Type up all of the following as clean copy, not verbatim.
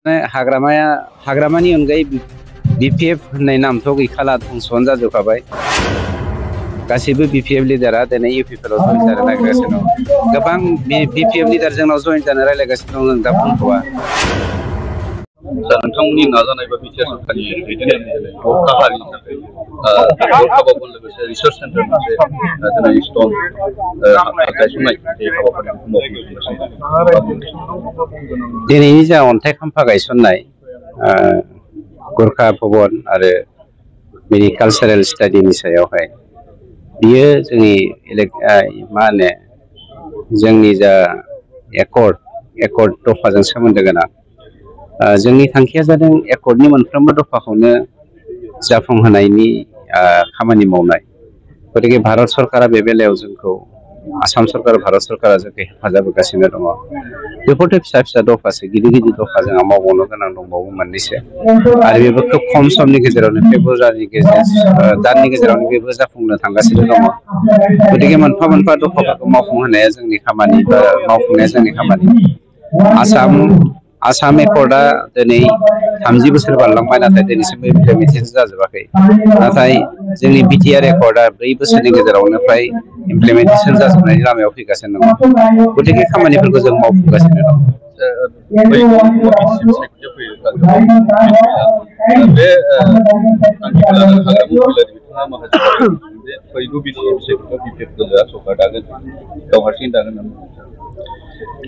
हाग्रामानि अनगायै बिपिएफ होननाय नामथ' गैखाला धंस'आनो जाजोबखाबाय। गासैबो बिपिएफ लिडारा दिनै इउपिपिएलआव जइन जानो नागिरगासिनो दं। गोबां बिपिएफ लिडार जोंनाव जइन जानो रायज्लायगासिनो दं, जों दा बुंथ'वा। नोंथांमोननि नाजानाय बा बिटिआर सरकारनि दैदेननायनि राहानि थाखाय हाबाफोर लोगोसे रिसार्च सेन्टार मोनसे दिनै स्टन गायसननाय बे हाबाफारिखौ दिनैनि जा अन्थाइ खाम्फा गायसननाय गोरखा भवन आरो बेनि कालचारेल स्टाडिनि सायावहाय बियो जोंनि मा होनो जोंनि जा एकर्ड दफाजों सोमोन्दो गोनां। जोंनि थांखिया जादों एकर्डनि मोनफ्रोमबो दफाखौनो जाफुंहोनायनि खामानि मावनाय। गतिके भारत सरकारा बे बेलायाव जोंखौ आसाम सरकार भारत सरकारा जोंखौ हेफाजाब होगासिनो दङ। बेफोरथ' फिसा फिसा दफासो, गिदिर गिदिर दफा जोंहा मावबावनो गोनां दंबावो मोननैसो, आरो बेबो खोब खम समनि गेजेरावनो फेब्रुवारिनि दाननि गेजेरावनो बेबो जाफुंनो थांगासिनो दङ। गतिके मोनफा मोनफा दफाफोरखौ मावफुंहोनाया जोंनि खामानि बा मावफुंनाया जोंनि खामानि। आसाम एकर्डआ दिनै 30 बोसोर बारलांबाय, नाथाय दिनैसिमबो इमप्लिमेन्टेसन जाजोबाखै। नाथाय जोंनि बिटिआर एकर्डआ 4 बोसोरनि गेजेरावनो फ्राय इमप्लिमेन्टेसन जाजोबनायनि लामायाव फैगासिनो दङ। गतिके खामानिफोरखौ जों मावफुंगासिनो दं।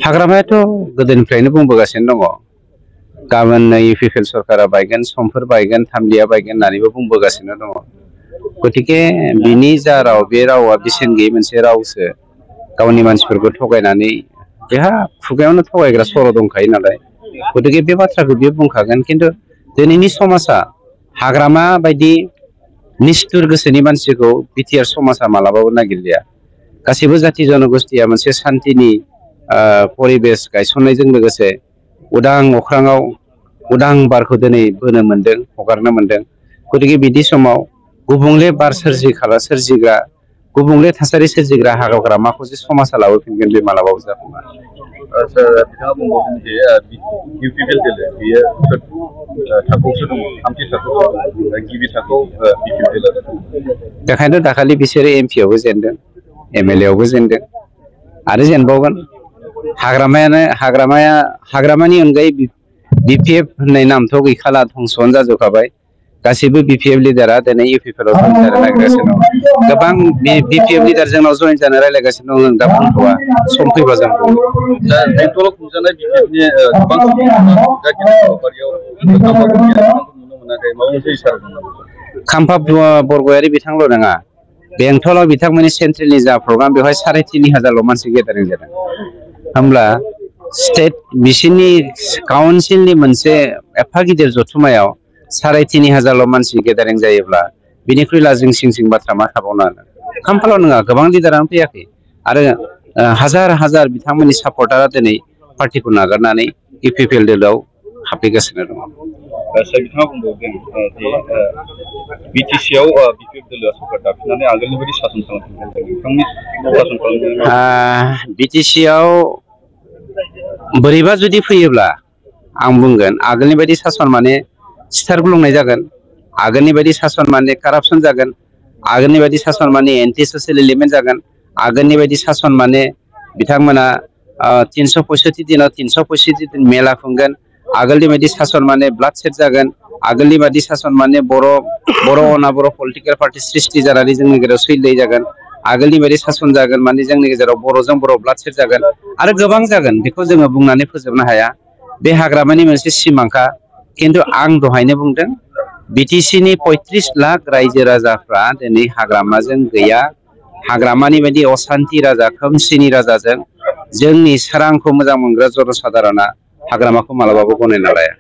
हाग्रामायाथ' गोदोनिफ्रायनो बुंबोगासिनो दङ, गाबोन इउपिपिएल सरकारा बायगोन, समफोर बायगोन, थामलिया बायगोन होननानैबो बुंबोगासिनो दङ। गतिके बिनि जा राव, बे रावा बेसेन गैयै मोनसे रावसो। गावनि मानसिफोरखौ थगायनानै, बेहा खुगायावनो थगायग्रा सर' दंखायो नालाय, गतिके बे बाथ्राखौ बियो बुंखागोन। खिन्थु दिनैनि समाजा हाग्रामा बायदि निष्ठुर गोसोनि मानसिखौ बिटिआर समाजा मालाबाबो नागिरलिया। गासैबो जाथि जनगोष्ठिया मोनसे सान्थिनि परिबेस गायसननायजों लोगोसे उदां अख्राङाव उदां बारखौ दिनै बोनो मोन्दों, हगारनो मोन्दों। गतिके बिदि समाव गुबुंले बार सोरजिग्रा, गुबुंले थासारि सोरजिग्रा हाग्रामाखौ जे समाजा लाबोफिनगोन, बे मालाबाबो जाफुङा। बिथाङा बुंबावदों जे इउपिपिएल बेयो थाखोआवसो दङ, 3थि थाखोआव गिबि थाखोआव बिपिएल। बेखायनोथ' दाखालि बिसोरो एमपिआवबो जेनदों, एमएलए आवबो जेनदों, आरो जेनबावगोन। हाग्रामानि अनगायै बिपिएफ होननाय नामथ' गैखाला धंस'आनो जाजोबखाबाय। गासैबो बिपिएफ लिडारा दिनै इउपिपिएलआव जइन जानो नागिरगासिनो दं। गोबां बिपिएफ लिडार जोंनाव जइन जानो रायज्लायगासिनो दं, जों दा बुंथ'वा। सम फैबा जों बुंगोन। दा बेंटलाव खुंजानाय बिपिएफनि गोबां हाबाफारियाव नुनो मोनाखै, माबा मोनसे इसारा दं नामा? खाम्फा बरगयारि बिथांल' नङा, बेंटलाव बिथांमोननि सेन्ट्रेलनि जा प्रग्राम, बेवहाय 3,500 मानसि गेदारिं जादों। होमब्ला स्टेट बिसोरनि काउन्सिलनि मोनसे एफा गिदिर जथुमायाव 3,500 मानसि गेदारिं जायोब्ला बिनिख्रुइ लाजिं सिं बाथ्रा मा थाबावनो हानो? खाम्फाल' नङा, गोबां लिडारानो फैयाखै, आरो हाजार हाजार बिथांमोननि सापर्टारा दिनै पार्टिखौ नागारनानै इउपिपिएल दोलोआव हाबफैगासिनो दङ। बिथाङा बुंबावदों जे बिटिसिआव बिपिएफ दोलोआ सरकार दाफिननानै आगोलनि बायदि सासन खालामफिनगोन। बिटिसिआव बोरैबा जुदि फैयोब्ला आं बुंगोन, आगोलनि बायदि सासन माने सिथार गुलुंनाय जागोन, आगोलनि बायदि सासन माने कारापसन जागोन, आगोलनि बायदि सासन माने एन्टि ससियेल एलिमेन्ट जागोन, आगोलनि बायदि सासन माने बिथांमोना 365 दिनाव 365 दिन मेला खुंगोन, आगोलनि बायदि सासन माने ब्लाड सेट जागोन, आगोलनि बायदि सासन माने बर' अनाबर' पलिटिकेल पार्टि सृष्टि जानानै जोंनि गेजेराव सैलाय जागोन, आगोलनि बायदि सासन जागोन माने जोंनि गेजेराव बर'जों बर' ब्लाड सेट जागोन, आरो गोबां जागोन। बेखौ जोङो बुंनानै फोजोबनो हाया। बे हाग्रामानि मोनसे सिमांखा। खिन्थु आं दहायनो बुंदों, बिटिसिनि 35 लाख रायजो राजाफ्रा दिनै हाग्रामाजों गैया। हाग्रामानि बायदि असान्ति राजा, खोमसिनि राजाजों जोंनि सोरांखौ मोजां मोनग्रा जनसाधारना हाग्रामाखौ मालाबाबो गनायना लाया।